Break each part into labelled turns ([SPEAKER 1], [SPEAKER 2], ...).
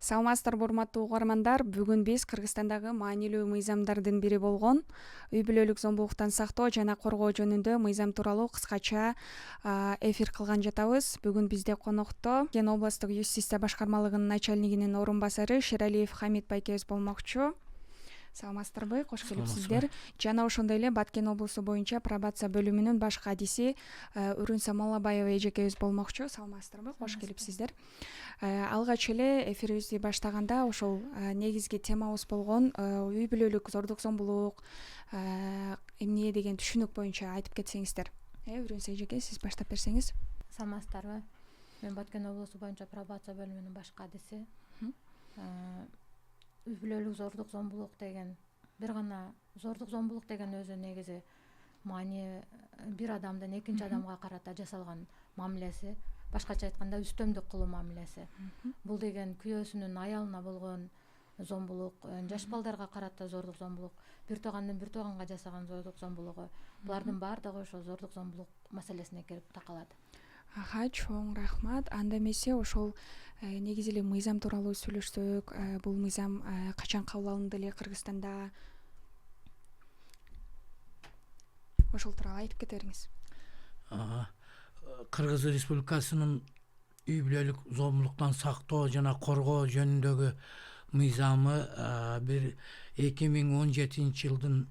[SPEAKER 1] Саламатсыздарбы урматтуу угармандар. Бүгүн биз Кыргызстандагы маанилүү мыйзамдардын бири болгон үй бүлөлүк зомбулуктан сактоо жана коргоо жөнүндө мыйзам тууралуу кыскача эфир кылган жатабыз. Бүгүн бизде конокто областтык юстиция башкармалыгынын начальнигинин орун басары Шералиев Хамит байкебиз болмокчу. Саламатсыздарбы, кош келипсиздер. Жана ошондой эле Баткен облусу боюнча пробация бөлүмүнүн баш кадиси Үрүн Самалабаева эжекебиз болмокчу. Саламатсыздарбы, кош келипсиздер. Алгач эле эфирибизди баштаганда ошол негизги темабыз болгон үй бүлөлүк зордук зомбулук эмне деген түшүнүк боюнча айтып кетсеңиздер. Үрүн эжеке, сиз баштап берсеңиз.
[SPEAKER 2] Саламатсыздарбы. Мен Баткен облусу боюнча пробация бөлүмүнүн баш кадиси. Үй бүлөлүк зордук зомбулук деген бир гана зордук зомбулук деген өзү негизи маани бир адамдын экинчи адамга карата жасалган мамилеси, башкача айтканда үстөмдүк кылуу мамилеси. Бул деген күйөөсүнүн аялына болгон зомбулук, жаш балдарга карата зордук зомбулук, бир туугандын бир тууганга жасаган зордук зомбулугу, булардын баардыгы ошол зордук зомбулук маселесине кирип такалат.
[SPEAKER 1] Чоң рахмат. Анда эмесе ошол негизи эле мыйзам тууралуу сүйлөшсөк, бул мыйзам качан кабыл алынды эле Кыргызстанда? Ошол тууралуу айтып кете бериңиз.
[SPEAKER 3] Кыргыз Республикасынын үй бүлөлүк зомбулуктан сактоо жана коргоо жөнүндөгү мыйзамы 2017 жылдын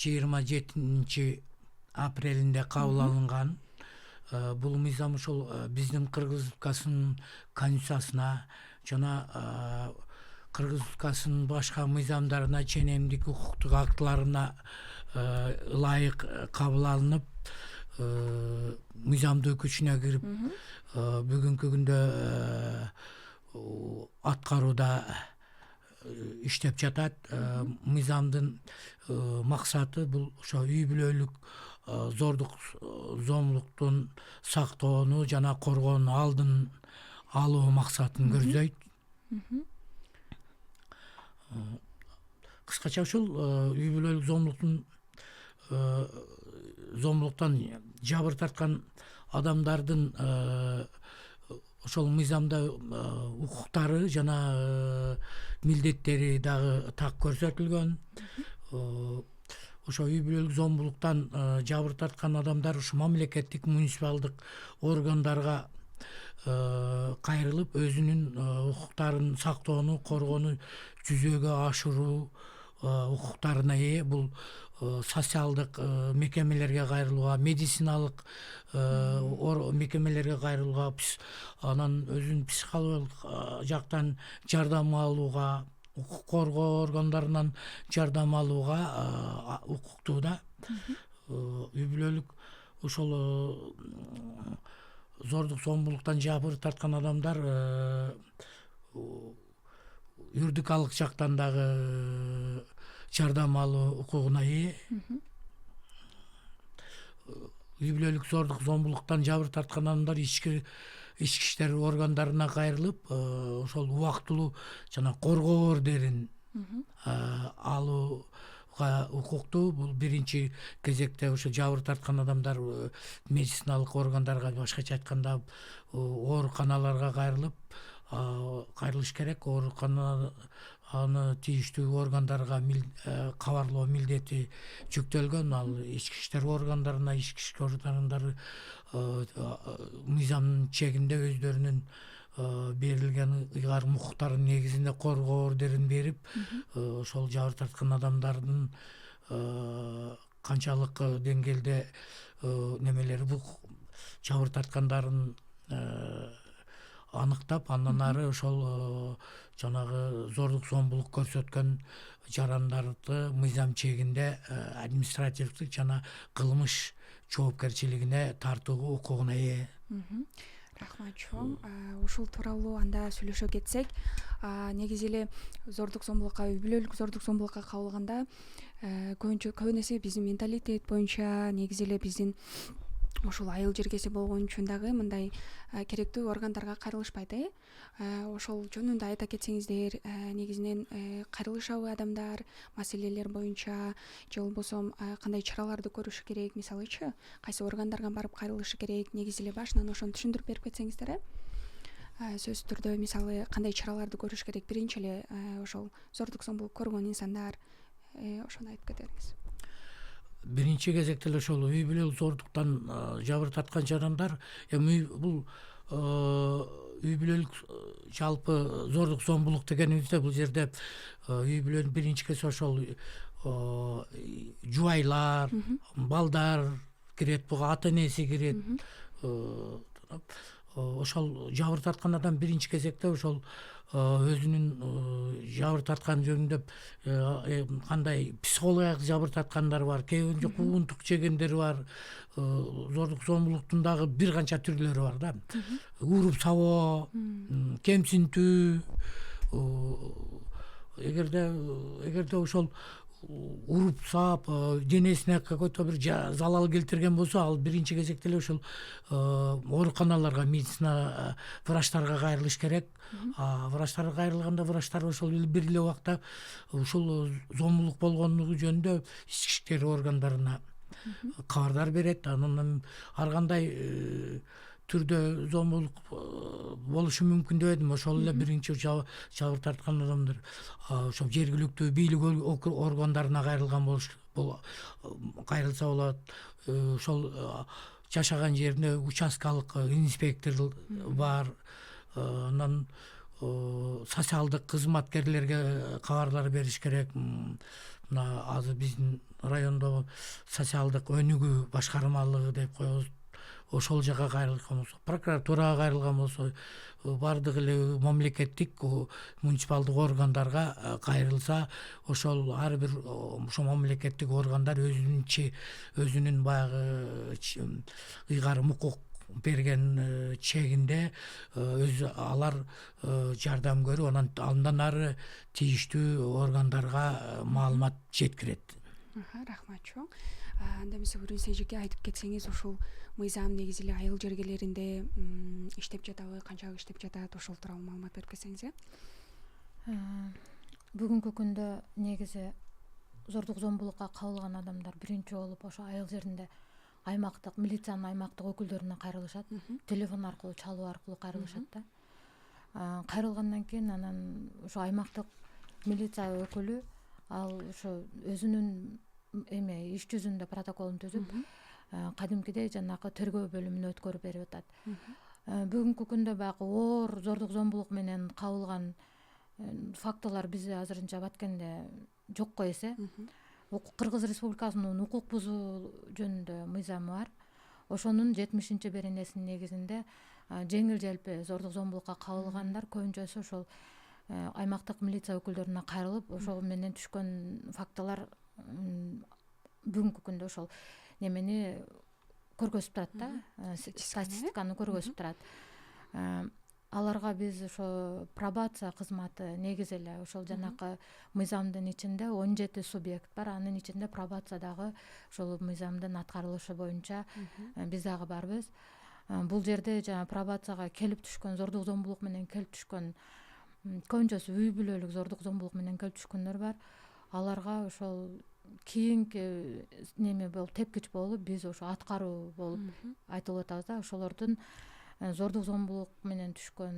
[SPEAKER 3] 27 апрелинде кабыл алынган. Бул мыйзам ошол биздин Кыргыз Республикасынын конституциясына жана Кыргыз Республикасынын башка мыйзамдарына, ченемдик укуктук актыларына ылайык кабыл алынып, мыйзамдуу күчүнө кирип, бүгүнкү күндө аткарууда иштеп жатат. Мыйзамдын максаты бул ошо үй бүлөлүк зордук зомбулуктун сактоону жана коргоонун алдын алуу максатын көздөйт. Кыскача ушул үй бүлөлүк зомбулуктан жабыр тарткан адамдардын ошол мыйзамда укуктары жана милдеттери дагы так көрсөтүлгөн. Ошо үй бүлөлүк зомбулуктан жабыр тарткан адамдар ушу мамлекеттик муниципалдык органдарга кайрылып, өзүнүн укуктарын сактоону, коргоону жүзөгө ашыруу укуктарына ээ. Бул социалдык мекемелерге кайрылууга, медициналык мекемелерге кайрылууга, анан өзүнүн психологиялык жактан жардам алууга, укук коргоо органдарынан жардам алууга укуктуу да. Үй бүлөлүк ошол зордук зомбулуктан жабыр тарткан адамдар юридикалык жактан дагы жардам алуу укугуна ээ. Үй бүлөлүк зордук зомбулуктан жабыр тарткан адамдар ички иштер органдарына кайрылып, ошол убактылуу жана коргоо ордерин алууга укуктуу. Бул биринчи кезекте ошо жабыр тарткан адамдар медициналык органдарга, башкача айтканда ооруканаларга кайрылыш керек. Оорукана аны тийиштүү органдарга кабарлоо милдети жүктөлгөн. Ал ички иштер органдарына, ички иштер органдары мыйзамдын чегинде өздөрүнүн берилген ыйгарым укуктарынын негизинде коргоо ордерин берип, ошол жабыр тарткан адамдардын канчалык деңгээлде немелери, бул жабыр тарткандарын аныктап, андан ары ошол жанагы зордук зомбулук көрсөткөн жарандарды мыйзам чегинде административдик жана кылмыш жоопкерчилигине тартуу укугуна ээ.
[SPEAKER 1] Рахмат чоң. Ушул тууралуу анда сүйлөшө кетсек, негизи эле зордук зомбулукка, үй бүлөлүк зордук зомбулукка кабылганда көбүн эсе биздин менталитет боюнча негизи эле биздин ушул айыл жергеси болгон үчүн дагы мындай керектүү органдарга кайрылышпайт. Ошол жөнүндө айта кетсеңиздер, негизинен кайрылышабы адамдар маселелер боюнча, же болбосо кандай чараларды көрүшү керек, мисалычы кайсы органдарга барып кайрылышы керек, негизи эле башынан ошону түшүндүрүп берип кетсеңиздер. сөзсүз түрдө мисалы кандай чараларды көрүш керек? Биринчи эле ошол зордук зомбулук көргөн инсандар ошону айтып кетериңиз.
[SPEAKER 3] Биринчи кезекте эле ошол үй бүлөлүк зордуктан жабыр тарткан адамдар эми бул үй бүлөлүк жалпы зордук зомбулук дегенибизде бул жерде үй бүлөнүн биринчи кези ошол жубайлар, балдар кирет, буга ата энеси кирет. Ошол жабыр тарткан адам биринчи кезекте ошол өзүнүн жабыр тарткан жөнүндө кандай психологиялык жабыр тарткандар бар, кээ куугунтук жегендер бар. Зордук зомбулуктун дагы бир канча түрлөрү бар да. Уруп сабоо, кемсинтүү. Эгерде ошол уруп саап денесине какой-то бир залал келтирген болсо, ал биринчи кезекте эле ошол ооруканаларга, медицина врачтарга кайрылыш керек. Врачтарга кайрылганда врачтар ошол бир эле убакта ушул зомбулук болгондугу жөнүндө ички иштер органдарына кабардар берет. Анан ар кандай түрдө зомбулук болушу мүмкүн деп эдим. Ошол эле биринчи жабыр тарткан адамдар ошол жергиликтүү бийлик органдарына кайрылса болот. Ошол жашаган жерине участкалык инспектор бар. Анан социалдык кызматкерлерге кабарлар бериш керек. Мына азыр биздин райондо социалдык өнүгүү башкармалыгы деп коебуз. Ошол жака кайрылган болсо, прокуратурага кайрылган болсо, бардык эле мамлекеттик муниципалдык органдарга кайрылса, ошол ар бир ошол мамлекеттик органдар өзүнүн баягы ыйгарым укук берген чегинде алар жардам көрүп, андан ары тийиштүү органдарга маалымат жеткирет.
[SPEAKER 1] Рахмат чоң. Анда мисалы эжеке айтып кетсеңиз, ушул мыйзам негизи эле айыл жергелеринде иштеп жатабы, канчалык иштеп жатат, ошол тууралуу маалымат берип кетсеңиз.
[SPEAKER 2] Бүгүнкү күндө негизи зордук зомбулукка кабылган адамдар биринчи болуп ошо айыл жеринде аймактык милициянын аймактык өкүлдөрүнө кайрылышат. Телефон аркылуу, чалуу аркылуу кайрылышат да. Кайрылгандан кийин анан ошо аймактык милиция өкүлү ал ошо өзүнүн иш жүзүндө протоколун түзүп, кадимкидей жанагы тергөө бөлүмүнө өткөрүп берип атат. Бүгүнкү күндө баягы оор зордук зомбулук менен кабылган фактылар бизде азырынча баткенде жокко эсе. Кыргыз Республикасынын укук бузуу жөнүндө мыйзамы бар. Ошонун 70-беренесинин негизинде жеңил желпи зордук зомбулукка кабылгандар көбүнчөсү ошол аймактык милиция өкүлдөрүнө кайрылып, ошол менен түшкөн фактылар бүгүнкү күндө ошол немени көргөзүп турат да, статистиканы көргөзүп турат. Аларга биз ошо пробация кызматы негизи эле ошол жанакы мыйзамдын ичинде 17 субъект бар. Анын ичинде пробация дагы ошол мыйзамдын аткарылышы боюнча биз дагы барбыз. Бул жерде жана пробацияга келип түшкөн, зордук зомбулук менен келип түшкөн, көбүнчөсү үй бүлөлүк зордук зомбулук менен келип түшкөндөр бар. Аларга ошол кийинки неме болуп, тепкич болуп, биз ошо аткаруу болуп айтылып атабыз да. Ошолордун зордук зомбулук менен түшкөн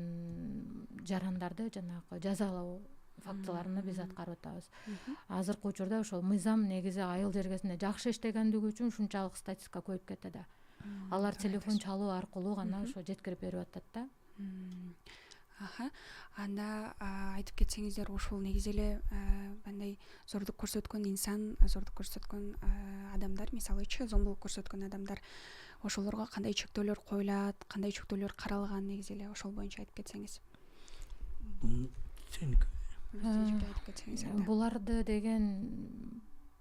[SPEAKER 2] жарандарды жанагы жазалоо фактыларына биз аткарып атабыз. Азыркы учурда ошол мыйзам негизи айыл жергесинде жакшы иштегендиги үчүн ушунчалык статистика көбөйүп кетти да. Алар телефон чалуу аркылуу гана ошо жеткирип берип атат да.
[SPEAKER 1] Анда айтып кетсеңиздер, ушул негизи эле мындай зордук көрсөткөн инсан, зордук көрсөткөн адамдар, мисалычы зомбулук көрсөткөн адамдар, ошолорго кандай чектөөлөр коюлат, кандай чектөөлөр каралган, негизи эле ошол боюнча айтып кетсеңиз.
[SPEAKER 2] Буларды деген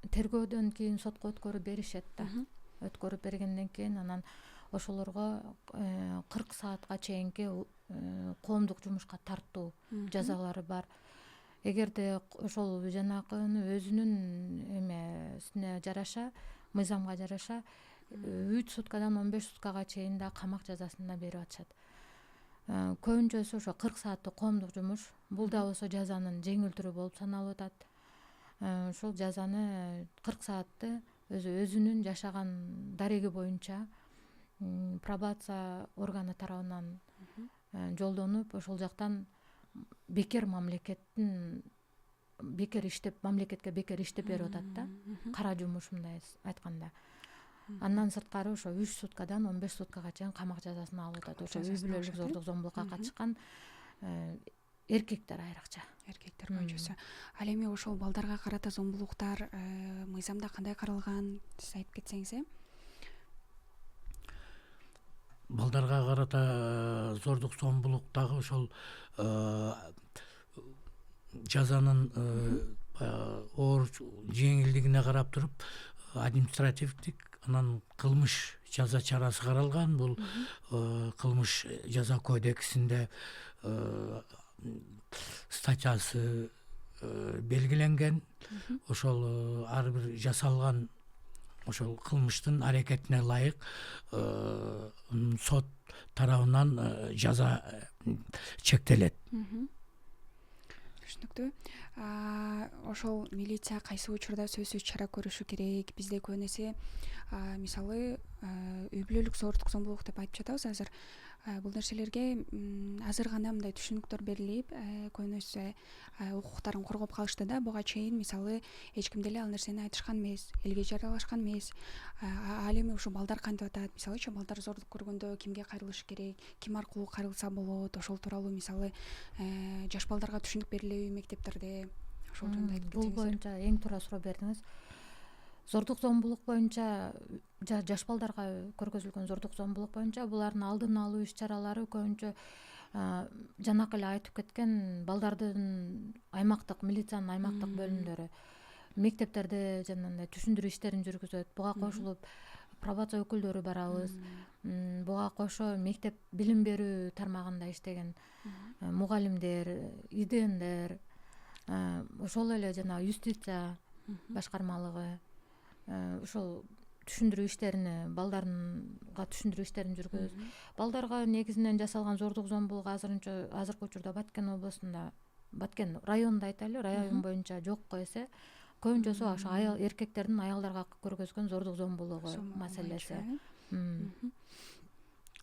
[SPEAKER 2] тергөөдөн кийин сотко өткөрүп беришет да. Өткөрүп бергенден кийин анан ошолорго 40 саатка чейинки коомдук жумушка тартуу жазалары бар. Эгерде ошол жанакыны өзүнүн эмесине жараша, мыйзамга жараша 3 суткадан 15 суткага чейин да камак жазасын да берип атышат. Көбүнчөсү ошо 40 сааттык коомдук жумуш. Бул да болсо жазанын жеңил түрү болуп саналып атат. Ошол жазаны 40 саатты өзүнүн жашаган дареги боюнча пробация органы тарабынан жолдонуп ошол жактан бекер бекер иштеп мамлекетке бекер иштеп берип атат да, кара жумуш мындай айтканда. Андан сырткары ошо 3 суткадан 15 суткага чейин камак жазасын алып атат. Ошо үй бүлөлүк зордук зомбулукка катышкан эркектер айрыкча.
[SPEAKER 1] Эркектер көбүнчөсү. Ал эми ошол балдарга карата зомбулуктар мыйзамда кандай каралган, сиз айтып кетсеңиз?
[SPEAKER 3] Балдарга карата зордук зомбулуктагы ошол жазанын оор жеңилдигине карап туруп административдик анан кылмыш жаза чарасы каралган. Бул кылмыш жаза кодексинде статьясы белгиленген. Ошол ар бир жасалган ошол кылмыштын аракетине ылайык сот тарабынан жаза чектелет.
[SPEAKER 1] Түшүнүктүү. Ошол милиция кайсы учурда сөзсүз чара көрүшү керек? Бизде көбүнесе мисалы үй бүлөлүк зордук зомбулук деп айтып жатабыз азыр. Бул нерселерге азыр гана мындай түшүнүктөр берилип, көбүнесе укуктарын коргоп калышты да. Буга чейин мисалы эч ким деле ал нерсени айтышкан эмес, элге жарыялашкан эмес. Ал эми ушу балдар кантип атат? Мисалычы балдар зордук көргөндө кимге кайрылышы керек, ким аркылуу кайрылса болот? Ошол тууралуу мисалы жаш балдарга түшүнүк берилеби мектептерде? Ошол жөнүндө айтып кетсеңиз.
[SPEAKER 2] Бул боюнча эң туура суроо бердиңиз. Зордук зомбулук боюнча, жаш балдарга көргөзүлгөн зордук зомбулук боюнча булардын алдын алуу иш-чаралары көбүнчө жанакы эле айтып кеткен балдардын аймактык милициянын аймактык бөлүмдөрү мектептерде жанагындай түшүндүрүү иштерин жүргүзөт. Буга кошулуп пробация өкүлдөрү барабыз. Буга кошо мектеп билим берүү тармагында иштеген мугалимдер, идендер, ошол эле жана юстиция башкармалыгы ошол түшүндүрүү иштерини балдарга түшүндүрүү иштерин жүргүзөбүз. Балдарга негизинен жасалган зордук зомбулук азыркы учурда Баткен облусунда, Баткен районунда айтайлы, район боюнча жокко эсе көбүнчөсү ошо эркектердин аялдарга көргөзгөн зордук зомбулугу маселеси.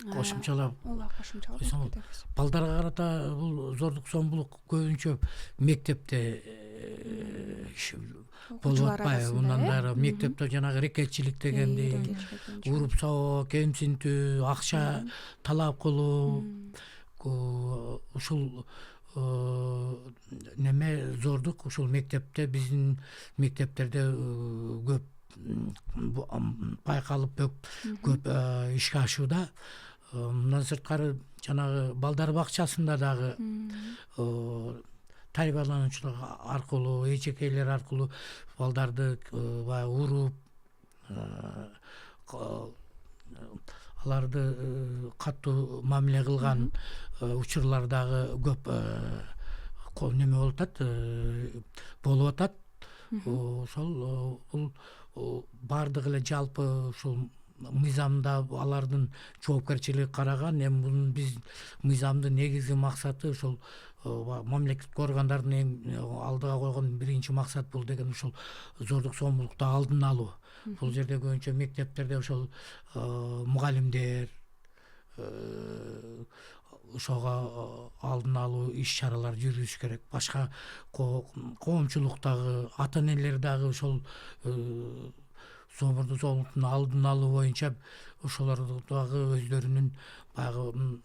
[SPEAKER 3] Кошумчалап
[SPEAKER 1] кошумчалап
[SPEAKER 3] балдарга карата бул зордук зомбулук көбүнчө мектепте болуп атпайбы? Мындан дары мектепте жанагы рекетчилик дегенди, уруп сабоо, кемсинтүү, акча талап кылуу, ушул неме зордук ушул мектепте, биздин мектептерде көп байкалып көп ишке ашууда. Мындан сырткары жанагы балдар бакчасында дагы тарбиялануучулар аркылуу, эжекейлер аркылуу балдарды баягы уруп, аларды катуу мамиле кылган учурлар дагы көп неме болуп атат. Ошол бул баардыгы эле жалпы ушул мыйзамда алардын жоопкерчилиги караган. Эми бунун биз мыйзамдын негизги максаты ошол мамлекеттик органдардын эң алдыга койгон биринчи максат бул деген ушул зордук зомбулукту алдын алуу. Бул жерде көбүнчө мектептерде ошол мугалимдер ошого алдын алуу иш-чаралар жүргүзүш керек. Башка коомчулуктагы ата энелер дагы ошол зордук зомбулуктун алдын алуу боюнча ошолор дагы өздөрүнүн баягы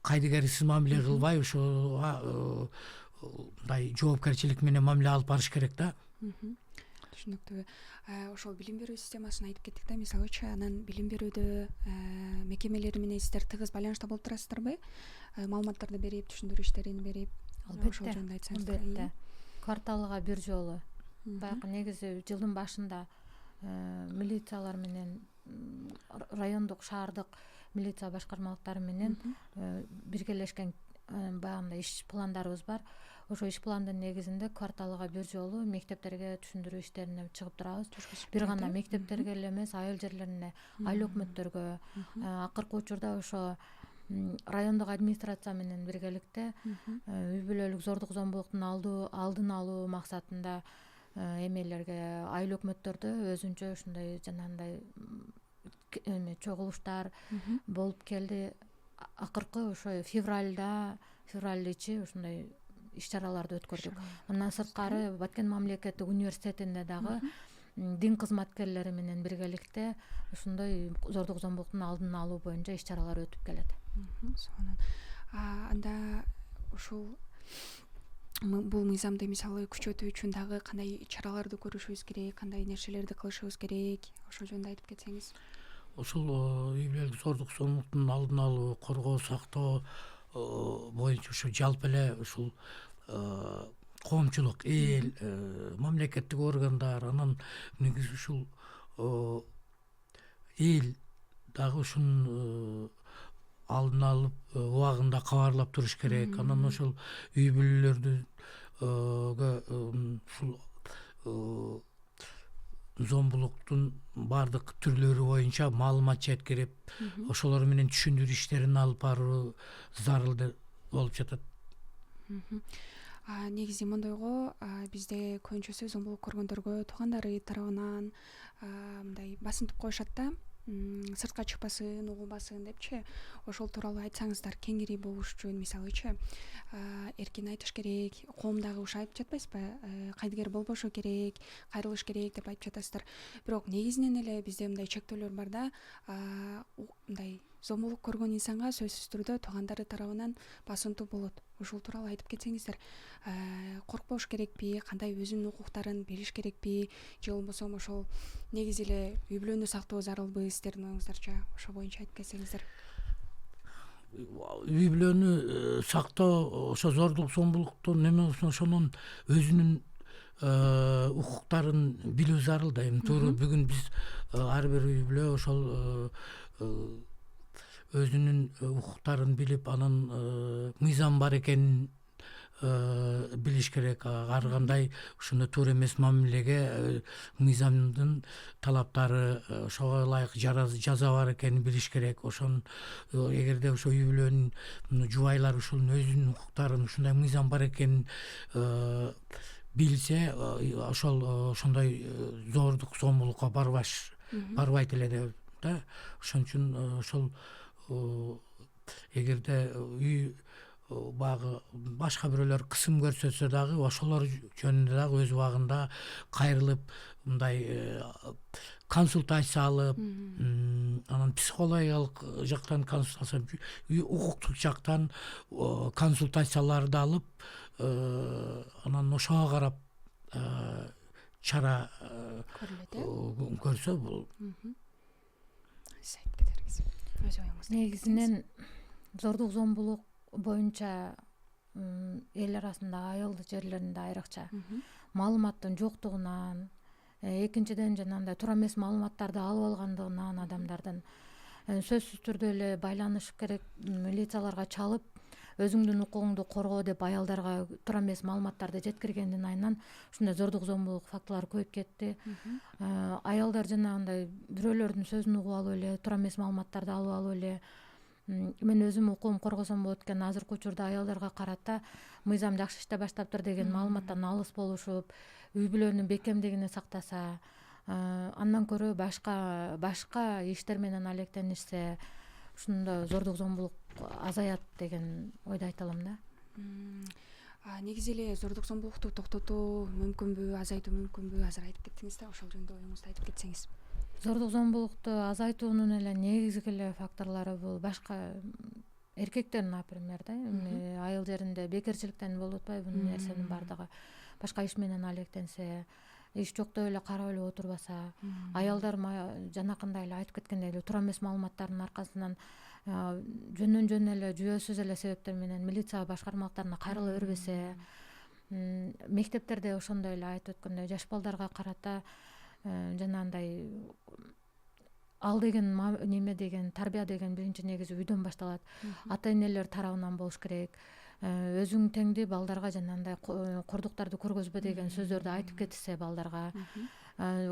[SPEAKER 3] кайдыгерсиз мамиле кылбай ошо мындай жоопкерчилик менен мамиле алып барыш керек да.
[SPEAKER 1] Түшүнүктүү. Ошол билим берүү системасын айтып кеттик да, мисалычы анан билим берүүдө мекемелери менен сиздер тыгыз байланышта болуп турасыздарбы? Маалыматтарды берип, түшүндүрүү иштерин берип, ошол жөнүндө айтсаңыздар.
[SPEAKER 2] Албетте. Кварталга бир жолу. Баягы негизи жылдын башында милициялар менен райондук, шаардык милиция башкармалыктары менен биргелешкен баягындай иш пландарыбыз бар. Ошо иш пландын негизинде кварталга бир жолу мектептерге түшүндүрүү иштерине чыгып турабыз. Бир гана мектептерге эле эмес, айыл жерлерине, айыл өкмөттөргө, акыркы учурда ошо райондук администрация менен биргеликте үй бүлөлүк зордук зомбулуктун алдын алуу максатында эмелерге, айыл өкмөттөрдө өзүнчө ушундай жанагындай чогулуштар болуп келди. Акыркы ошо февралдын ичи ушундай иш-чараларды өткөрдүк. Андан сырткары Баткен мамлекеттик университетинде дагы дин кызматкерлери менен биргеликте ушундай зордук зомбулуктун алдын алуу боюнча иш-чаралар өтүп келет.
[SPEAKER 1] Сонун. Анда ушул бул мыйзамды мисалы күчөтүү үчүн дагы кандай чараларды көрүшүбүз керек, кандай нерселерди кылышыбыз керек, ошол жөнүндө айтып кетсеңиз.
[SPEAKER 3] Ушул үй бүлөлүк зордук зомбулуктун алдын алуу, коргоо, сактоо боюнча ушу жалпы эле ушул коомчулук, эл, мамлекеттик органдар, анан негизи ушул эл дагы ушунун алдын алып убагында кабарлап туруш керек. Анан ошол үй бүлөлөрдүгө ушул зомбулуктун баардык түрлөрү боюнча маалымат жеткирип, ошолор менен түшүндүрүү иштерин алып баруу зарыл болуп жатат.
[SPEAKER 1] Негизи мондойго бизде көбүнчөсү зомбулук көргөндөргө туугандары тарабынан мындай басынтып коюшат да, сыртка чыкпасын, угулбасын депчи. Ошол тууралуу айтсаңыздар кеңири болуш үчүн, мисалычы эркин айтыш керек, коом дагы ушу айтып жатпайсызбы? Кайдыгер болбошу керек, кайрылыш керек деп айтып жатасыздар. Бирок негизинен эле бизде мындай чектөөлөр бар да, мындай зомбулук көргөн инсанга сөзсүз түрдө туугандары тарабынан басынтуу болот. Ушул тууралуу айтып кетсеңиздер, коркпош керекпи, кандай өзүнүн укуктарын билиш керекпи, же болбосо ошол негизи эле үй бүлөнү сактоо зарылбы сиздердин оюңуздарча, ошол боюнча айтып кетсеңиздер.
[SPEAKER 3] Үй бүлөнү сактоо, ошо зордук зомбулуктун эме болсо ошонун өзүнүн укуктарын билүү зарыл да. Эми туура бүгүн биз ар бир үй бүлө ошол өзүнүн укуктарын билип, анан мыйзам бар экенин билиш керек. Ар кандай ушундай туура эмес мамилеге мыйзамдын талаптары, ошого ылайык жаза бар экенин билиш керек. Ошон эгерде ошо үй бүлөнүн жубайлары ушунун өзүнүн укуктарын, ушундай мыйзам бар экенин билсе, ошондой зордук зомбулукка барбайт эле да. Ошон үчүн ошол эгерде үй багы башка бирөөлөр кысым көрсөтсө дагы, ошолор жөнүндө дагы өз убагында кайрылып, мындай консультация алып, анан психологиялык жактан консультация, укуктук жактан консультацияларды алып, анан ошого карап чара көрсө бул.
[SPEAKER 1] Сиз айтып кетериңиз. Өз оюңузду.
[SPEAKER 2] Негизинен зордук зомбулук боюнча эл арасында, айыл жерлеринде айрыкча маалыматтын жоктугунан, экинчиден жанагындай туура эмес маалыматтарды алып алгандыгынан адамдардын сөзсүз түрдө эле байланышып керек, милицияларга чалып өзүңдүн укугуңду коргоо деп аялдарга туура эмес маалыматтарды жеткиргендин айынан ушундай зордук зомбулук фактылары көбөйүп кетти. Аялдар жанагындай бирөөлөрдүн сөзүн угуп алып эле, туура эмес маалыматтарды алып алып эле, мен өзүм укугум коргосом болот экен, азыркы учурда аялдарга карата мыйзам жакшы иштеп баштаптыр деген маалыматтан алыс болушуп, үй бүлөнүн бекемдигин сактаса, андан көрө башка иштер менен алектенишсе, ушундай зордук зомбулук азаят деген ойду айта алам да.
[SPEAKER 1] Негизи эле зордук зомбулукту токтотуу мүмкүнбү, азайтуу мүмкүнбү? Азыр айтып кеттиңиз да, ошол жөнүндө оюңузду айтып кетсеңиз.
[SPEAKER 2] Зордук зомбулукту азайтуунун эле негизги эле факторлору бул башка эркектер, например, да, айыл жеринде бекерчиликтен болуп атпайбы бул нерсенин баардыгы. Башка иш менен алектенсе, иш жоктоп эле карап эле отурбаса, аялдар жанакындай эле айтып кеткендей эле туура эмес маалыматтардын аркасынан жөндөн жөн эле жүйөсүз эле себептер менен милиция башкармалыктарына кайрыла бербесе, мектептерде ошондой эле айтып өткөндөй жаш балдарга карата жанагындай ал деген неме деген, тарбия деген биринчи негизи үйдөн башталат. Ата энелер тарабынан болуш керек. Өзүң теңди балдарга жанагындай кордуктарды көргөзбө деген сөздөрдү айтып кетсе балдарга.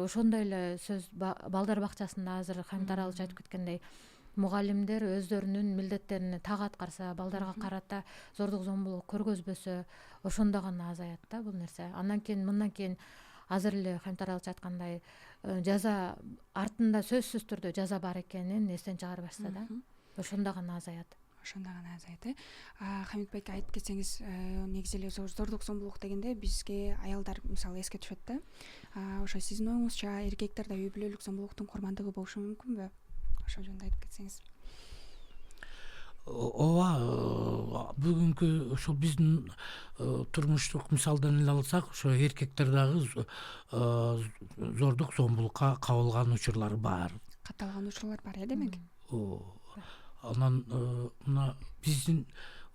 [SPEAKER 2] Ошондой эле сөз балдар бакчасында азыр Хамит Аралыч айтып кеткендей, мугалимдер өздөрүнүн милдеттерин так аткарса, балдарга карата зордук зомбулук көргөзбөсө, ошондо гана азаят да бул нерсе. Андан кийин мындан кийин азыр эле Хамит Аралыч айткандай жаза артында сөзсүз түрдө жаза бар экенин эстен чыгарбашса да ошондо гана азаят.
[SPEAKER 1] Ошондо гана азайт. Хамит байке айтып кетсеңиз, негизи эле зордук зомбулук дегенде бизге аялдар мисалы эске түшөт да. Ошо сиздин оюңузча эркектер да үй бүлөлүк зомбулуктун курмандыгы болушу мүмкүнбү? Ошол жөнүндө айтып кетсеңиз.
[SPEAKER 3] Ооба, бүгүнкү ушул биздин турмуштук мисалдан эле алсак, ошо эркектер дагы зордук зомбулукка кабылган учурлар бар.
[SPEAKER 1] Катталган учурлар бар демек.
[SPEAKER 3] Анан мына биздин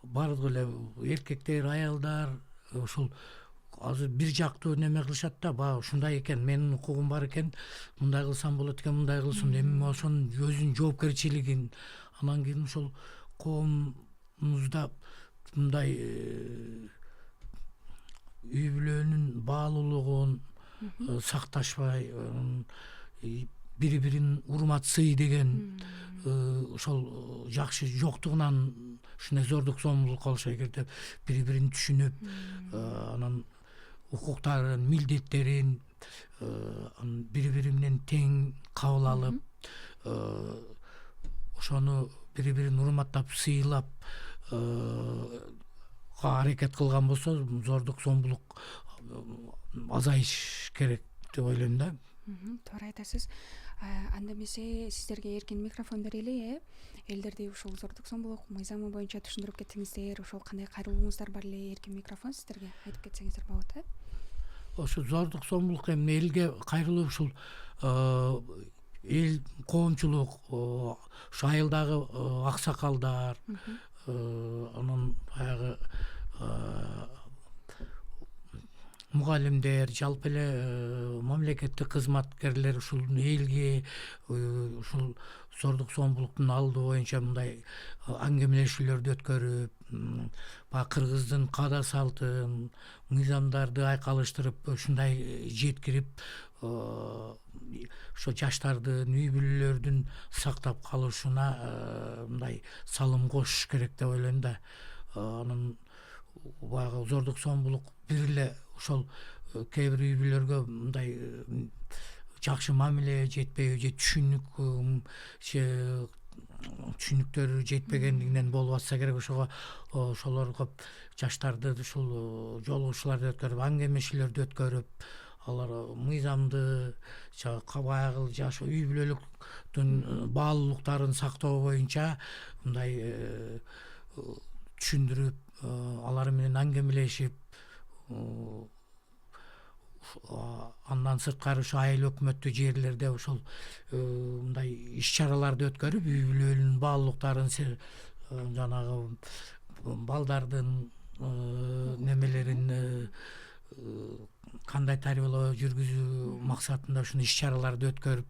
[SPEAKER 3] бардык эле эркектер, аялдар ушул азыр бир жактуу неме кылышат да, баягы ушундай экен, менин укугум бар экен, мындай кылсам болот экен, мындай кылсын, эми ошонун өзүнүн жоопкерчилигин, анан кийин ошол коомубузда мындай үй бүлөнүн баалуулугун сакташпай, бири бирин урматсый деген ошол жакшы жоктугунан ушундай зордук зомбулукка болушу. Эгерде бири бирин түшүнүп, анан укуктарын, милдеттерин бири бири менен тең кабыл алып, ошону бири бирин урматтап, сыйлап аракет кылган болсо, зордук зомбулук азайыш керек деп ойлойм да.
[SPEAKER 1] Туура айтасыз. Анда эмесе сиздерге эркин микрофон берели, элдерди ушул зордук зомбулук мыйзамы боюнча түшүндүрүп кетсеңиздер, ошол кандай кайрылууңуздар бар эле, эркин микрофон сиздерге айтып кетсеңиздер болот.
[SPEAKER 3] Ошо зордук зомбулук эми элге кайрылуу ушул эл коомчулук, ошо айылдагы аксакалдар, анан баягы мугалимдер, жалпы эле мамлекеттик кызматкерлер ушул элге ушул зордук зомбулуктун алдоо боюнча мындай аңгемелешүүлөрдү өткөрүп, баягы кыргыздын каада салтын, мыйзамдарды айкалыштырып, ушундай жеткирип, ошо жаштардын, үй бүлөлөрдүн сактап калышына мындай салым кошуш керек деп ойлойм да. Анан баягы зордук зомбулук бир эле ошол кээ бир үй бүлөлөргө мындай жакшы мамиле жетпей же түшүнүктөрү жетпегендигинен болуп атса керек. Ошолорго жаштарды ушул жолугушууларды өткөрүп, аңгемелешүүлөрдү өткөрүп, алар мыйзамды баягы жаш үй бүлөлүктүн баалуулуктарын сактоо боюнча мындай түшүндүрүп, алар менен аңгемелешип, андан сырткары ушу айыл өкмөттүү жерлерде ошол мындай иш-чараларды өткөрүп, үй бүлөнүн баалуулуктарын, жанагы балдардын немелерин кандай тарбиялоо жүргүзүү максатында ушундай иш-чараларды өткөрүп,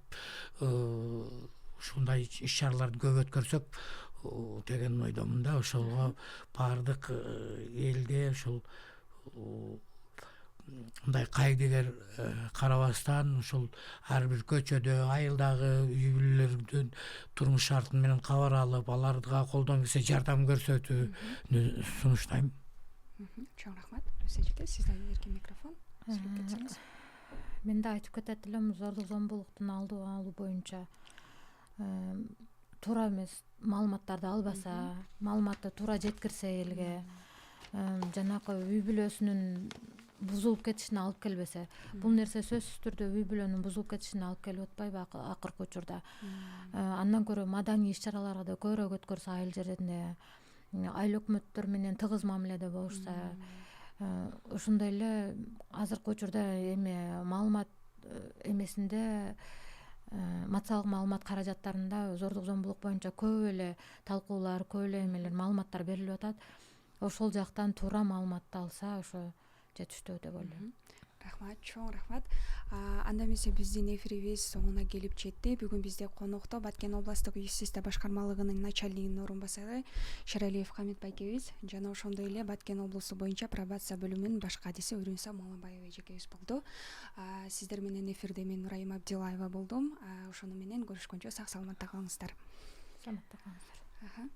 [SPEAKER 3] ушундай иш-чараларды көп өткөрсөк деген ойдомун да. Ошого баардык элге ушул мындай кайдыгер карабастан, ушул ар бир көчөдө, айылдагы үй бүлөлөрдүн турмуш шарты менен кабар алып, аларга колдон келсе жардам көрсөтүүнү сунуштайм.
[SPEAKER 1] Чоң рахмат. Сизде эркин микрофон. Сүйлөп кетсеңиз.
[SPEAKER 2] Мен да айтып кетет элем, зордук зомбулуктун алдын алуу боюнча туура эмес маалыматтарды албаса, маалыматты туура жеткирсе элге, жанакы үй бүлөсүнүн бузулуп кетишине алып келбесе, бул нерсе сөзсүз түрдө үй бүлөнүн бузулуп кетишине алып келип атпайбы акыркы учурда. Андан көрө маданий иш-чараларга да көбүрөөк өткөрсө, айыл жеринде айыл өкмөттөр менен тыгыз мамиледе болушса, ошондой эле азыркы учурда эми маалымат эмесинде, массалык маалымат каражаттарында зордук зомбулук боюнча көп эле талкуулар, көп эле эмелер, маалыматтар берилип атат. Ошол жактан туура маалыматты алса, ошо жетиштүү деп ойлойм.
[SPEAKER 1] Рахмат, чоң рахмат. Анда эмесе биздин эфирибиз соңуна келип жетти. Бүгүн бизде конокто Баткен областык үй-система башкармалыгынын начальнигинин орун басары Шералиев Хамит байкебиз жана ошондой эле Баткен облусу боюнча пробация бөлүмүнүн баш кадиси Өрүнсө Малымбаева эжекебиз болду. Сиздер менен эфирде мен Нурайым Абдилаева болдум. Ошону менен көрүшкөнчө сак саламатта калыңыздар.
[SPEAKER 2] Саламатта калыңыздар.